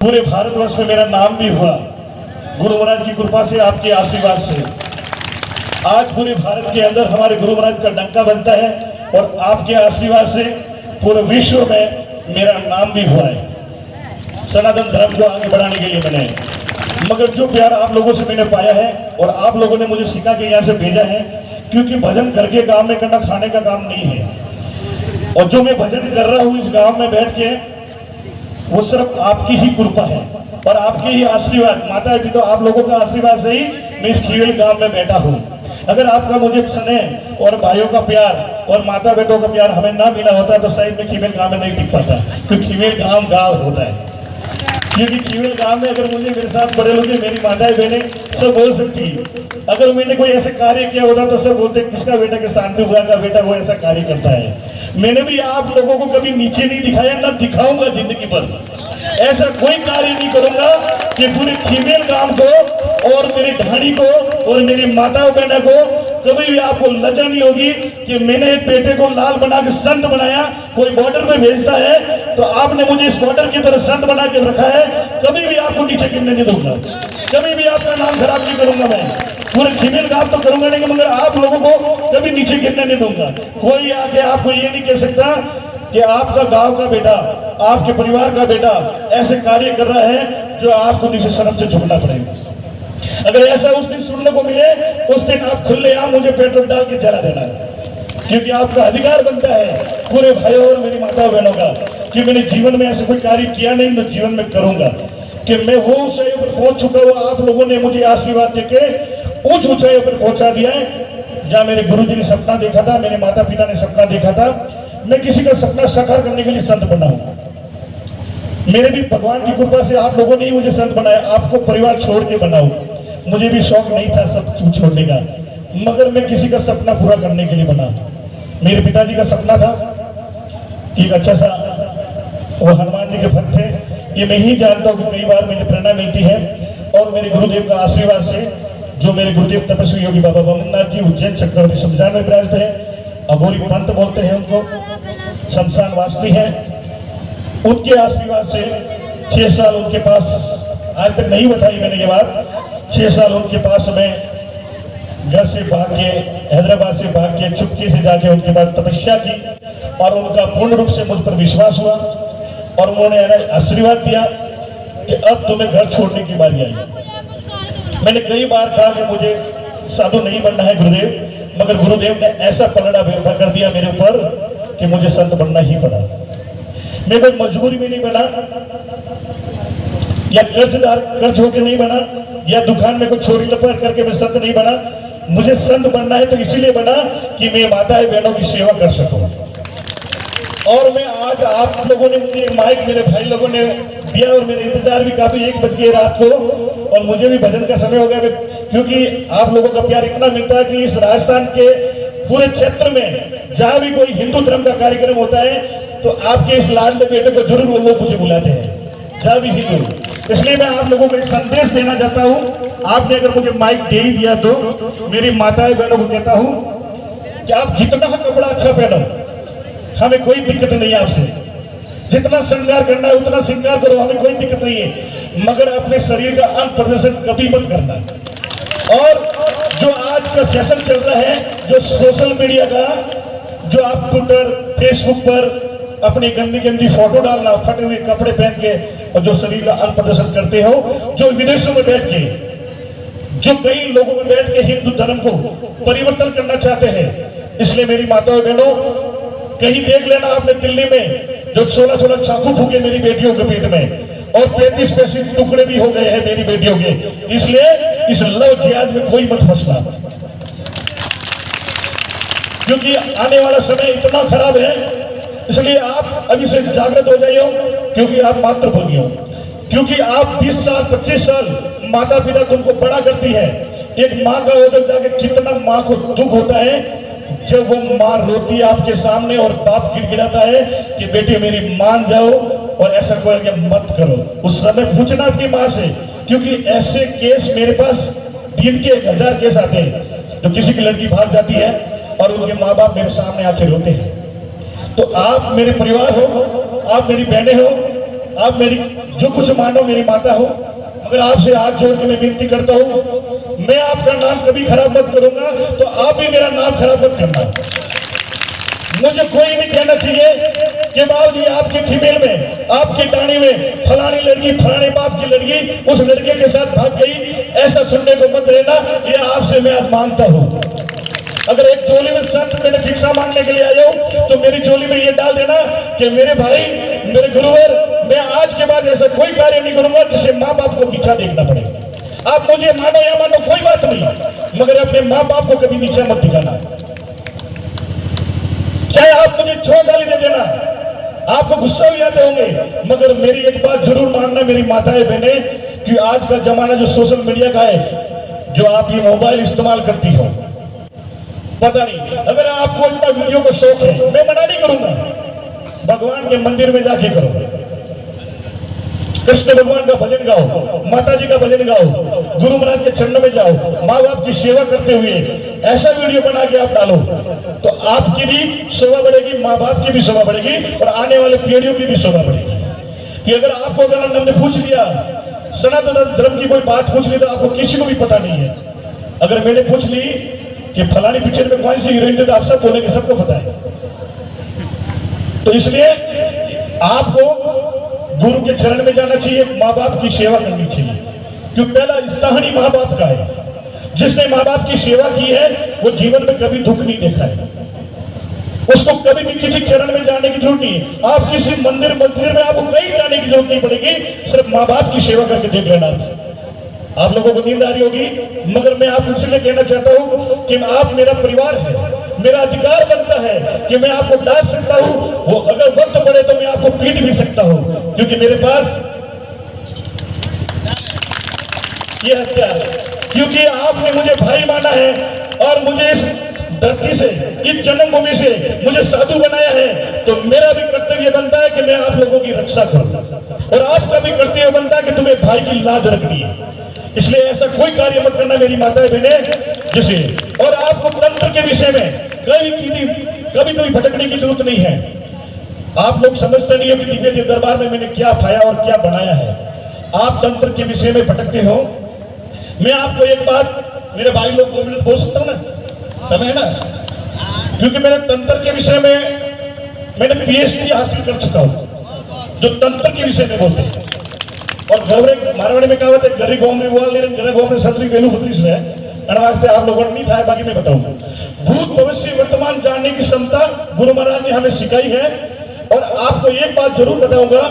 पूरे भारतवर्ष में मेरा नाम भी हुआ गुरु महाराज की कृपा से, आपके आशीर्वाद से। आज पूरे भारत के अंदर हमारे गुरु महाराज का डंका बनता है और आपके आशीर्वाद से पूरे विश्व में मेरा नाम भी हुआ है सनातन धर्म को आगे बढ़ाने के लिए। मैंने मगर जो प्यार आप लोगों से मैंने पाया है और आप लोगों ने मुझे सिखा के यहाँ से भेजा है, क्योंकि भजन घर के गांव में करना खाने का काम नहीं है, और जो मैं भजन कर रहा हूँ इस गांव में बैठ के, वो सिर्फ आपकी ही कृपा है और आपके ही आशीर्वाद, माता पिता आप लोगों का आशीर्वाद से ही मैं इस खीवेल गांव में बैठा हूँ। अगर आपका मुझे स्नेह और भाइयों का प्यार और माता बेटों का प्यार हमें ना मिला होता तो शायद मैं खीवेल गांव में नहीं टिक पाता, क्योंकि खीवेल गांव होता है। क्योंकि खीवेल गांव में अगर मुझे मेरे साथ बड़े लोग, मेरी माताएं बहनें सब बोल सकती है, अगर मैंने कोई ऐसे कार्य किया होता तो सब बोलते किसका बेटा के शांति हुआ का बेटा वो ऐसा कार्य करता है। मैंने भी आप लोगों को कभी नीचे नहीं दिखाया, ना दिखाऊंगा जिंदगी भर। ऐसा कोई कार्य नहीं करूंगा कि पूरे खीवेल गांव को और मेरे ढाणी को और मेरी माता बहनों को कभी भी आपको लज्जा नहीं होगी कि मैंने एक बेटे को लाल बना के संत बनाया। कोई बॉर्डर पे भेजता है तो आपने मुझे इस बॉर्डर की तरह संत बना के रखा है, कभी भी आपको नीचे गिरने नहीं दूंगा, कभी भी आपका नाम खराब नहीं करूंगा। मैं पूरे खीवेल गांव तो करूंगा नहीं, मगर आप लोगों को कभी नीचे गिरने नहीं दूंगा। कोई आके आपको ये नहीं कह सकता कि आपका गांव का बेटा, आपके परिवार का बेटा ऐसे कार्य कर रहा है जो आपको नीचे शर्म से झुकना पड़ेगा। अगर ऐसा उस दिन सुनने को मिले, उस दिन आप खुलेआम मुझे पेट्रोल डाल के जला देना, क्योंकि आपका अधिकार बनता है पूरे भाइयों और मेरी माता बहनों का कि मैंने जीवन में ऐसा कोई कार्य किया नहीं तो जीवन में करूंगा, कि मैं वो ऊंचाई पर पहुंच चुका हूं। आप लोगों ने मुझे आशीर्वाद देके उस ऊंचाई पर पहुंचा दिया है जहां मेरे गुरु जी ने सपना देखा था, मेरे माता पिता ने सपना देखा था। मैं किसी का सपना साकार करने के लिए संत बना हूं। मेरे भी भगवान की कृपा से आप लोगों ने ही मुझे संत बनाया, आपको परिवार छोड़ के बना हूं। मुझे भी शौक नहीं था सब कुछ छोड़ने का, मगर मैं किसी का सपना पूरा करने के लिए बना। मेरे पिताजी का सपना था कि एक अच्छा सा, वो हनुमान जी के भक्त थे। ये मैं ही जानता हूँ कि कई बार मुझे प्रेरणा मिलती है और मेरे गुरुदेव का आशीर्वाद से, जो मेरे गुरुदेव तपस्वी योगी बाबा बमननाथ जी उज्जैन चक्रवर्ती शमशान में विराजते हैं, अघोरी पंत बोलते हैं उनको, शमशान वासी हैं। उनके आशीर्वाद से 6 साल उनके पास, आज तक नहीं बताई मैंने ये बात, 6 साल उनके पास मैं घर से भाग के, हैदराबाद से भाग के चुपके से जाके उनके पास तपस्या की और उनका पूर्ण रूप से मुझ पर विश्वास हुआ और उन्होंने आशीर्वाद दिया कि अब तुम्हें घर छोड़ने की बारी आई। मैंने कई बार कहा कि मुझे साधु नहीं बनना है गुरुदेव, मगर गुरुदेव ने ऐसा पलड़ा कर दिया मेरे ऊपर कि मुझे संत बनना ही पड़ा। मैं कोई मजबूरी में नहीं बना या कर्ज होकर नहीं बना या दुकान में कोई छोरी लपेट करके मैं संत नहीं बना। मुझे संत बनना है तो इसीलिए बना कि मैं माताएं बहनों की सेवा कर सकूं। और मैं आज आप लोगों ने मुझे माइक मेरे भाई लोगों ने दिया और मेरे इंतजार भी काफी 1 बज गए रात को और मुझे भी भजन का समय हो गया, क्योंकि आप लोगों का प्यार इतना मिलता है कि इस राजस्थान के पूरे क्षेत्र में जहां भी कोई हिंदू धर्म का कार्यक्रम होता है तो आपके इस लाडले बेटे को जरूर वो लोग मुझे बुलाते हैं, जहां भी हिंदू। इसलिए मैं आप लोगों को एक संदेश देना चाहता हूं। आपने अगर मुझे माइक दे ही दिया तो मेरी माताएं बहनों को कहता हूं कि आप जितना कपड़ा अच्छा पहनो, हमें कोई दिक्कत नहीं है आपसे। जितना श्रृंगार करना है उतना श्रृंगार करो, हमें कोई दिक्कत नहीं है, मगर अपने शरीर का अंग प्रदर्शन कभी मत करना। और जो आज का फैशन चल रहा है, जो सोशल मीडिया का, जो आप ट्विटर फेसबुक पर अपनी गंदी गंदी फोटो डालना, फटे हुए कपड़े पहन के, और जो शरीर का अंग प्रदर्शन करते हो, जो विदेशों में बैठ के, जो कई लोगों में बैठ के हिंदू धर्म को परिवर्तन करना चाहते हैं। इसलिए मेरी माताओं बहनों, कहीं देख लेना आपने दिल्ली में जो 16 चाकू फूके मेरी बेटियों के पेट में और 35 टुकड़े भी हो गए हैं मेरी बेटियों के। इसलिए इस लव जिहाद में कोई मत फंसना, क्योंकि आने वाला समय इतना खराब है। इसलिए आप अभी से जागृत हो जाइए, क्योंकि आप मातृभूमि हो, क्योंकि आप 20 साल 25 साल माता पिता तुमको बड़ा करती है। एक माँ का उधर जाके कितना माँ को दुख होता है जब वो माँ रोती है आपके सामने और बाप गिड़गिड़ाता है कि बेटे मेरी मान जाओ और ऐसा करके मत करो। उस समय पूछना अपनी माँ से, क्योंकि ऐसे केस मेरे पास दिन के 1000 केस आते हैं जो किसी की लड़की भाग जाती है और उनके माँ बाप मेरे सामने आके रोते हैं। तो आप मेरे परिवार हो, आप मेरी बहनें हो, आप मेरी जो कुछ मानो मेरी माता हो, मगर आपसे हाथ जोड़ के मैं विनती करता हूँ, मैं आपका नाम कभी खराब मत करूंगा, तो आप भी मेरा नाम खराब मत करना। मुझे कोई नहीं कहना चाहिए कि बाबूजी आपके फीमेल में, आपकी टाणी में फलानी लड़की, फलाने बाप की लड़की उस लड़के के साथ भाग गई, ऐसा सुनने को मत रहना। ये आपसे मैं मानता हूँ। अगर एक चोली में संत मैंने भिक्षा मांगने के लिए आया हूं, तो मेरी चोली में ये डाल देना कि मेरे भाई, मेरे गुरुवर, मैं आज के बाद ऐसा कोई कार्य नहीं करूंगा जिससे माँ बाप को नीचा देखना पड़े। आप मुझे मानो या मानो कोई बात नहीं, मगर अपने माँ बाप को कभी नीचा मत दिखाना। चाहे आप मुझे छोड़ गाली दे देना, आपको गुस्सा भी आते होंगे, मगर मेरी एक बात जरूर मानना मेरी माताएं बहने, कि आज का जमाना जो सोशल मीडिया का है, जो आप ये मोबाइल इस्तेमाल करती हो, पता नहीं, अगर आपको इतना वीडियो का शौक है, मैं मना नहीं करूंगा, भगवान के मंदिर में जाके करो, कृष्ण भगवान का भजन गाओ, माता जी का भजन गाओ, गुरु महाराज के चरणों में जाओ, माँ बाप की सेवा करते हुए ऐसा वीडियो बना के आप डालो, तो आपकी भी शोभा बढ़ेगी, माँ बाप की भी शोभा बढ़ेगी, और आने वाले पीढ़ियों की भी शोभा बढ़ेगी। कि अगर आपको अगर हमने पूछ लिया, सनातन धर्म की कोई बात पूछ ली, तो आपको किसी को भी पता नहीं है। अगर मैंने पूछ ली कि फलानी पिक्चर में कौन सी हीरोइन थी, तो आप सब बोलेंगे, सबको पता है। तो इसलिए आपको गुरु के चरण में जाना चाहिए, माँ बाप की सेवा करनी चाहिए, क्योंकि पहला स्थान ही माँ बाप का है। जिसने माँ बाप की सेवा की है, वो जीवन में कभी दुख नहीं देखा है, उसको कभी भी किसी चरण में जाने की जरूरत नहीं है। आप किसी मंदिर में आपको कहीं जाने की जरूरत नहीं पड़ेगी, सिर्फ माँ बाप की सेवा करके देख लेना। आप लोगों को नींद आ रही होगी, मगर मैं आपको इसलिए कहना चाहता हूँ कि आप मेरा परिवार है, मेरा अधिकार बनता है कि मैं आपको डांट सकता हूँ, वो अगर वक्त पड़े तो मैं आपको पीट भी सकता हूँ, क्योंकि मेरे पास ये हथियार है, क्योंकि आपने मुझे भाई माना है, और मुझे इस धरती से, इस जन्मभूमि से मुझे साधु बनाया है, तो मेरा भी कर्तव्य बनता है कि मैं आप लोगों की रक्षा करूं, और आपका भी कर्तव्य बनता है कि तुम्हें भाई की लाज रखनी है। इसलिए ऐसा कोई कार्य मत करना मेरी माताएं बहने जिसे, और आपको तंत्र के विषय में कभी भटकने की जरूरत नहीं है। आप लोग समझते नहीं हो कि दिव्य दरबार में मैंने क्या खाया और क्या बनाया है। आप तंत्र के विषय में भटकते हो। मैं आपको एक बात, मेरे भाई लोग 2 मिनट बोल सकता हूं ना, समय ना, क्योंकि मैंने तंत्र के विषय में मैंने PhD हासिल कर चुका हूं, जो तंत्र के विषय में बोलते हैं। और गौरे मारवाड़ी में कहावत है, गरी गांव में हुआ सतरी वेलू खतरी है, अनवास से आप लोगों ने नहीं था, बाकी मैं बताऊंगा। भूत भविष्य वर्तमान जानने की क्षमता गुरु महाराज ने हमें सिखाई है। और आपको एक बात जरूर बताऊंगा,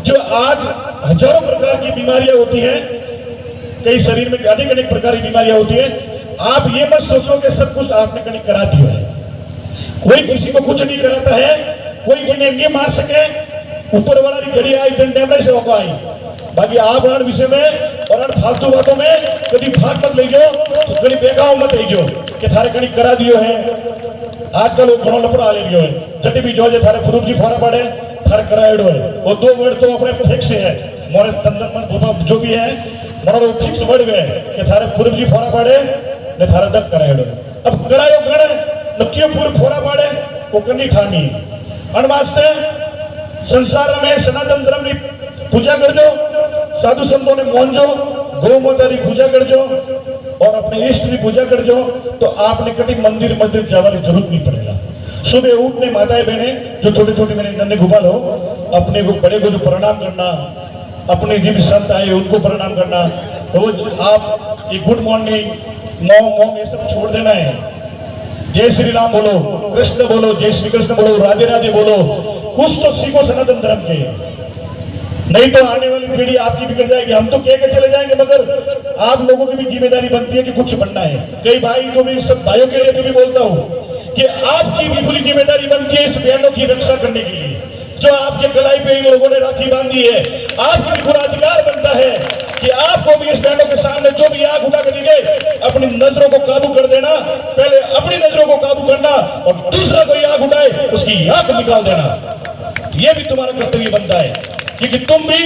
जो आज हजारों प्रकार की बीमारियां होती हैं, कई शरीर में अनेक प्रकार की बीमारियां होती हैं, आप ये मत सोचो कि सब कुछ आपने कहीं करा दिया है। कोई किसी को कुछ नहीं कराता है, कोई इन्हें नहीं मार सके, ऊपर वाला की घड़ी आई डंडे से होगा आई। बाकी आप विषय में और फालतू बातों में कभी भाग मत ले जाओ, तो कभी बेगाव मत ले जाओ कि थारे कहीं करा दियो है। आजकल वो घणो लपड़ा ले लियो है, जब भी जो थारे प्रूफ जी फोरा पड़े थारे कराएड़ो है, वो 2 वर्ड तो अपने फिक्स है, मोरे तंदर मन जो भी है मोरो फिक्स वर्ड है कि थारे प्रूफ जी फोरा पड़े ने थारे दक कराएड़ो। अब करायो गणे नक्कियो पूरे फोरा पड़े वो करनी ठानी अनवास्ते संसार में सनातन धर्म की पूजा कर दो, साधु संतों ने मान जो, गौ माता की पूजा कर जो, और अपने इष्ट की पूजा कर जो, तो आपने कभी मंदिर जाने की जरूरत नहीं पड़ेगा। सुबह उठने माताएं बहने जो छोटे छोटे मेरे नन्हे गोपाल हो, अपने को बड़े को जो प्रणाम करना, अपने जो भी संत आए उनको प्रणाम करना, रोज आप ये गुड मॉर्निंग मॉम ये सब छोड़ देना है। जय श्री राम बोलो, कृष्ण बोलो, जय श्री कृष्ण बोलो, राधे राधे बोलो, कुछ तो सीखो सनातन धर्म के, नहीं तो आने वाली पीढ़ी आपकी बिगड़ जाएगी। हम तो कह के चले जाएंगे, मगर आप लोगों की भी जिम्मेदारी बनती है कि कुछ बनना है। कई भाई को भी, सब भाइयों के लिए भी बोलता हूँ कि आपकी भी पूरी जिम्मेदारी बनती है इस बहनों की रक्षा करने के लिए, जो आपके कलाई पे इन लोगों ने राखी बांधी है। आपकी पूरा अधिकार बनता है कि आपको भी इस बहनों के सामने जो भी आग उठा के दिखे, अपनी नजरों को काबू कर देना, पहले अपनी नजरों को काबू करना, और दूसरा कोई आग उठाए उसकी आग निकाल देना। यह भी तुम्हारा कर्तव्य बनता है, क्योंकि तुम भी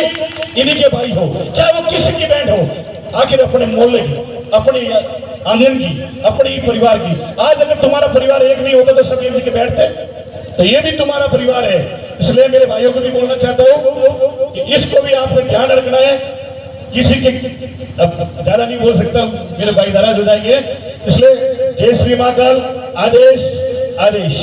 इन्हीं के भाई हो, चाहे वो किसी की बहन हो। आखिर अपने मोहल्ले की, अपने आंगन की, अपने ही परिवार की। आज अगर तुम्हारा परिवार एक नहीं होता तो सब एक के बैठते, तो ये भी तुम्हारा परिवार है। इसलिए मेरे भाइयों को भी बोलना चाहता हूँ कि इसको भी आपको ध्यान रखना है। किसी के अब ज्यादा नहीं बोल सकता, मेरे भाई नाराज हो जाएंगे, इसलिए जय श्री महाकाल। आदेश आदेश।